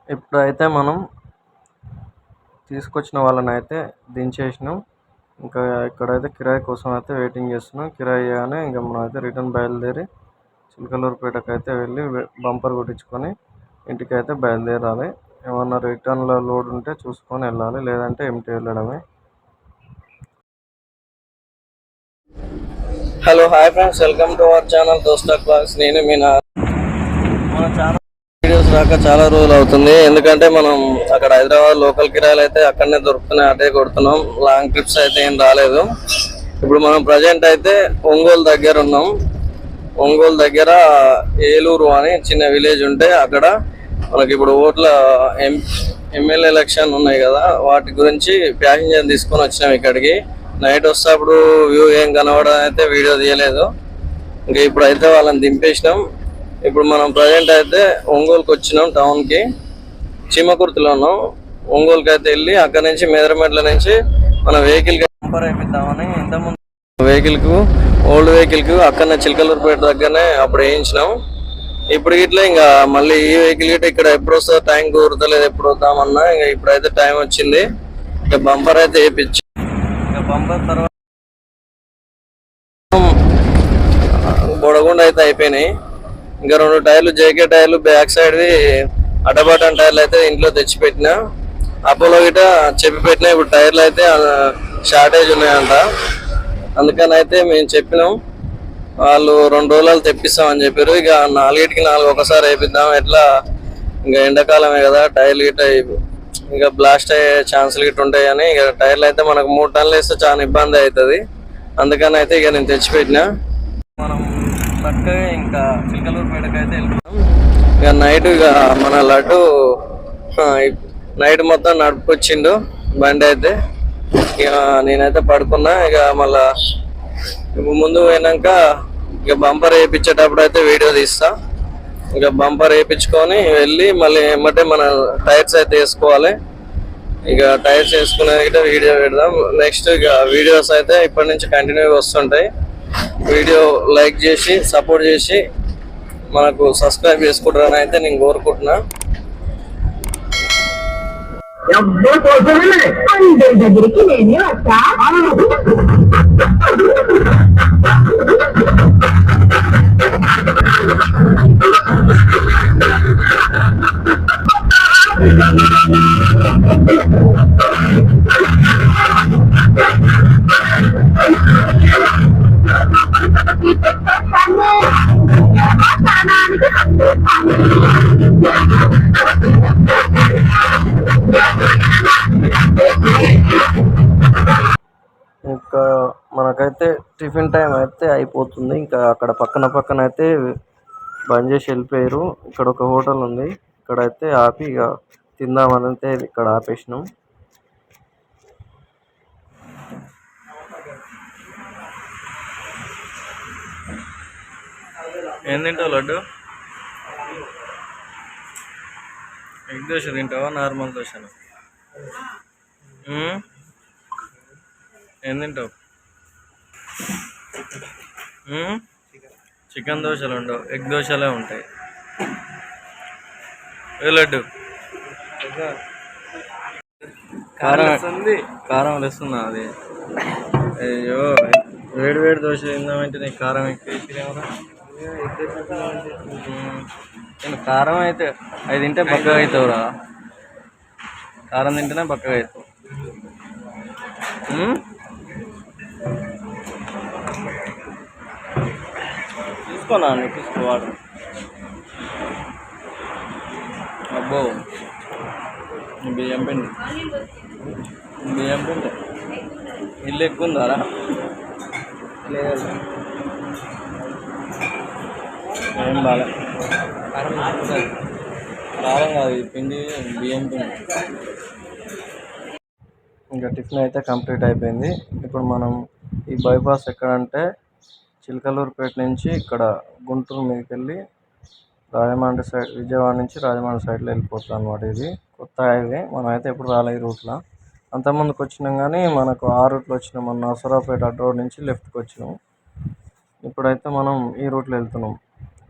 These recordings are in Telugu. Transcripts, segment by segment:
ఇప్పుడైతే మనం తీసుకొచ్చిన వాళ్ళని అయితే దించేసినాం. ఇంకా ఇక్కడైతే కిరాయి కోసం అయితే వెయిటింగ్ చేస్తున్నాం. కిరాయి అయ్యాగానే ఇంకా మనం అయితే రిటర్న్ బయలుదేరి చిలకలూరుపేటకు అయితే వెళ్ళి బంపర్ కొట్టించుకొని ఇంటికి అయితే బయలుదేరాలి. ఏమన్నా రిటర్న్లో లోడ్ ఉంటే చూసుకొని వెళ్ళాలి, లేదంటే ఎంటీ వెళ్ళడమే. Hello hi friends, welcome to our channel దోస్తా క్లాక్స్. నేను మీ మన ఛానల్ వీడియోస్ రాక చాలా రోజులు అవుతుంది. ఎందుకంటే మనం అక్కడ హైదరాబాద్ లోకల్ కిరాయిలు అయితే అక్కడనే దొరుకుతున్నాయి, అదే కొడుతున్నాం. లాంగ్ ట్రిప్స్ అయితే ఏం రాలేదు. ఇప్పుడు మనం ప్రజెంట్ అయితే ఒంగోలు దగ్గర ఉన్నాం. ఒంగోలు దగ్గర ఏలూరు అని చిన్న విలేజ్ ఉంటే అక్కడ మనకి ఇప్పుడు ఓట్ల ఎమ్మెల్యే ఎలక్షన్ ఉన్నాయి కదా, వాటి గురించి ప్యాసింజర్ తీసుకొని వచ్చినాం ఇక్కడికి. నైట్ వస్తే అప్పుడు వ్యూ ఏం కనబడడం అయితే వీడియో తీయలేదు. ఇంకా ఇప్పుడైతే వాళ్ళని దింపేసినాం. ఇప్పుడు మనం ప్రజెంట్ అయితే ఒంగోలుకి వచ్చినాం, టౌన్కి. చీమకుర్తిలో ఉన్నాం. ఒంగోలుకి అయితే వెళ్ళి అక్కడ నుంచి మేదరమెట్ల నుంచి మన వెహికల్కి నంబర్ వేయిద్దామని ఇంతకుముందు వెహికల్కు ఓల్డ్ వెహికల్కు అక్కడనే చిలకలూరుపేట దగ్గరనే అప్పుడు వేయించినాం. ఇప్పుడు ఇట్లా ఇంకా మళ్ళీ ఈ వెహికల్ గిట్ట ఇక్కడ ఎప్పుడు వస్తుందో టైం కుదరలేదు, ఎప్పుడు వద్దామన్నా. ఇంకా ఇప్పుడైతే టైం వచ్చింది. ఇంకా బంపర్ అయితే వేయించి ఇంకా బంపర్ తర్వాత బొడగుండ అయితే అయిపోయినాయి. ఇంకా 2 టైర్లు జేకే టైర్లు బ్యాక్ సైడ్వి అడ్డబటన్ టైర్లు అయితే ఇంట్లో తెచ్చిపెట్టిన. అపోలో గిట చెప్పి పెట్టినా. ఇప్పుడు టైర్లు అయితే షార్టేజ్ ఉన్నాయంట, అందుకని అయితే మేము చెప్పినాం. వాళ్ళు 2 రోజులు తెప్పిస్తామని చెప్పారు. ఇక 4కి 4 ఒకసారి వేపిద్దాం. ఎట్లా ఇంకా ఎండాకాలమే కదా, టైర్లు గిట్ట ఇంకా బ్లాస్ట్ అయ్యే ఛాన్సులు గిట్ట ఉంటాయి అని ఇక టైర్లు అయితే మనకు 3 టన్నులు వేస్తే చాలా ఇబ్బంది అవుతుంది. అందుకని అయితే ఇక నేను తెచ్చిపెట్టిన. మనం చక్కగా ఇంకా చిలకలూరుపేటకి అయితే వెళ్తున్నాం. ఇక నైట్ ఇక మన లడ్డు నైట్ మొత్తం నడుపుకొచ్చిండు బండి అయితే. ఇక నేనైతే పడుకున్నా. ఇక మళ్ళా ముందు పోయినాక ఇక బంపర్ వేయించేటప్పుడు అయితే వీడియో తీస్తా. ఇక బంపర్ వేయించుకొని వెళ్ళి మళ్ళీ ఏమంటే మన టైర్స్ అయితే వేసుకోవాలి. ఇక టైర్స్ వేసుకునే వీడియో పెడదాం. నెక్స్ట్ ఇక వీడియోస్ అయితే ఇప్పటి నుంచి కంటిన్యూగా వస్తుంటాయి. వీడియో లైక్ చేసి సపోర్ట్ చేసి మనకు సబ్స్క్రైబ్ చేసుకుంటారని అయితే నేను కోరుకుంటున్నా. దగ్గరికి నేనే వచ్చా. ఇంకా మనకైతే టిఫిన్ టైం అయితే అయిపోతుంది. ఇంకా అక్కడ పక్కన అయితే బంద్ చేసి వెళ్ళిపోయారు. ఇక్కడ ఒక హోటల్ ఉంది, ఇక్కడైతే ఆపి ఇక తిందామని అయితే ఇక్కడ ఆపేసినాం. ఏం తింటావు లడ్డు? ఎగ్ దోశ తింటావా, నార్మల్ దోశను? ఏం తింటావు? చికెన్ దోశలు ఉండవు, ఎగ్ దోశలే ఉంటాయి. ఏ లడ్డు కారం వేస్తుందా అది? అయ్యో, వేడి దోశ తిందామంటే నీకు కారం ఎక్కువ. నేను కారం అయితే అది తింటే బక్కగా అవుతావురా. కారం తింటేనే బక్కగా అవుతావు. తీసుకోనా? తీసుకోవాడు. అబ్బో, బియ్యం పిండి ఇల్లు ఎక్కువ ఉందారా? లేదు, ఏం బాగా కారం కాదు, పిండి బియ్యం పిండి. ఇంకా టిఫిన్ అయితే కంప్లీట్ అయిపోయింది. ఇప్పుడు మనం ఈ బైపాస్ ఎక్కడంటే చిలకలూరుపేట నుంచి ఇక్కడ గుంటూరు మీదకి వెళ్ళి రాజమండ్రి సైడ్, విజయవాడ నుంచి రాజమండ్రి సైడ్లో వెళ్ళిపోతాం అనమాట. ఇది కొత్త హైవే, మనం అయితే ఎప్పుడు రాలే ఈ రూట్లో. అంతకుముందుకు వచ్చినాం కానీ మనకు ఆ రూట్లో వచ్చినాం. మన నరసరావుపేట రోడ్ నుంచి లెఫ్ట్కి వచ్చినాం. ఇప్పుడైతే మనం ఈ రూట్లో వెళ్తున్నాం.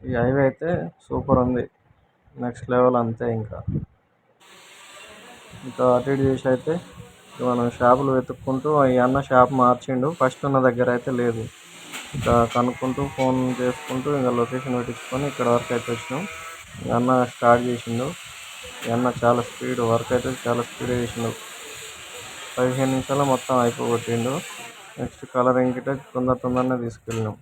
ఈ హైవే అయితే సూపర్ ఉంది, నెక్స్ట్ లెవెల్ అంతే. ఇంకా ఇంకా అటు ఇటు చేసి అయితే ఇక మనం షాపులు వెతుక్కుంటూ ఈ అన్న షాప్ మార్చిండు. ఫస్ట్ ఉన్న దగ్గర అయితే లేదు. ఇంకా కనుక్కుంటూ ఫోన్ చేసుకుంటూ ఇంకా లొకేషన్ పెట్టించుకొని ఇక్కడ వరకు అయితే వచ్చినాం. ఇక అన్న స్టార్ట్ చేసిండు. ఈ అన్న చాలా స్పీడ్ వర్క్ అయితే చాలా స్పీడ్ చేసిండు. 15 నిమిషాల్లో మొత్తం అయిపోగొట్టిండు. నెక్స్ట్ కలరింగ్ గిట్ట తొందరనే తీసుకెళ్ళినాం.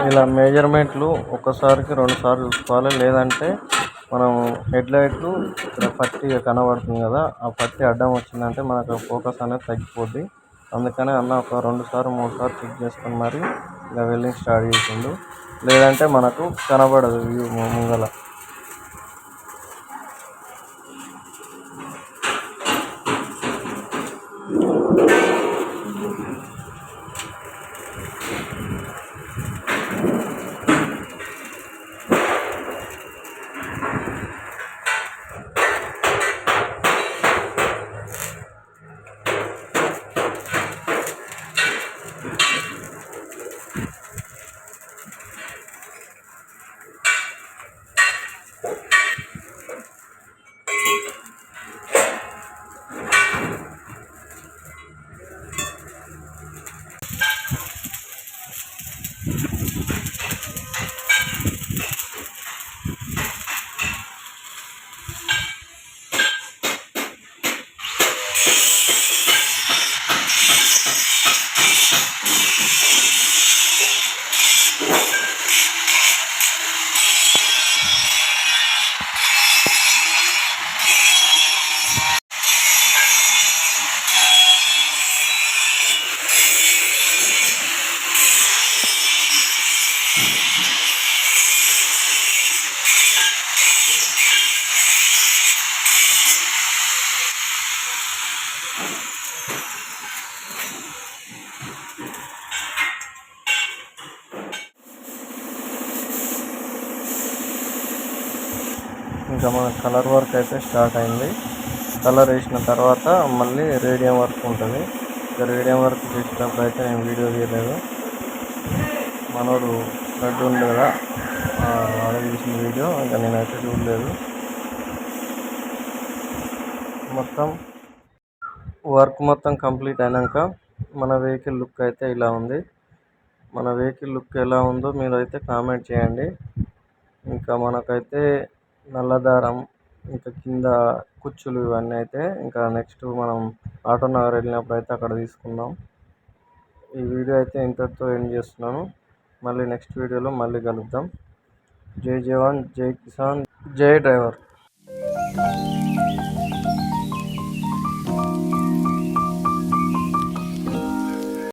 ఇలా మెజర్మెంట్లు ఒక్కసారికి 2 సార్లు చూసుకోవాలి. లేదంటే మనం హెడ్ లైట్లు ఇక్కడ పట్టి కనబడుతుంది కదా, ఆ పట్టి అడ్డం వచ్చిందంటే మనకు ఫోకస్ అనేది తగ్గిపోద్ది. అందుకనే అన్న ఒక 2 సార్లు 3 సార్లు చెక్ చేసుకొని మరి ఇలా వెల్డింగ్ స్టార్ట్ చేసిండు. లేదంటే మనకు కనబడదు వ్యూ ముంగల. ఇంకా మన కలర్ వర్క్ అయితే స్టార్ట్ అయింది. కలర్ వేసిన తర్వాత మళ్ళీ రేడియం వర్క్ ఉంటుంది. ఇంకా రేడియం వర్క్ చేసేటప్పుడు అయితే నేను వీడియో తీయలేదు. మనోడు లడ్డు ఉంది కదా, ఆడ తీసిన వీడియో ఇంకా నేనైతే చూడలేదు. మొత్తం వర్క్ మొత్తం కంప్లీట్ అయినాక మన వెహికల్ లుక్ అయితే ఇలా ఉంది. మన వెహికల్ లుక్ ఎలా ఉందో మీరు అయితే కామెంట్ చేయండి. ఇంకా మనకైతే నల్లదారం, ఇంకా కింద కుచ్చులు ఇవన్నీ అయితే ఇంకా నెక్స్ట్ మనం ఆటో నగర్ వెళ్ళినప్పుడు అయితే అక్కడ తీసుకుందాం. ఈ వీడియో అయితే ఇంతటితో ఎండ్ చేస్తున్నాను. మళ్ళీ నెక్స్ట్ వీడియోలో మళ్ళీ కలుద్దాం. జై జవాన్, జై కిసాన్, జై డ్రైవర్.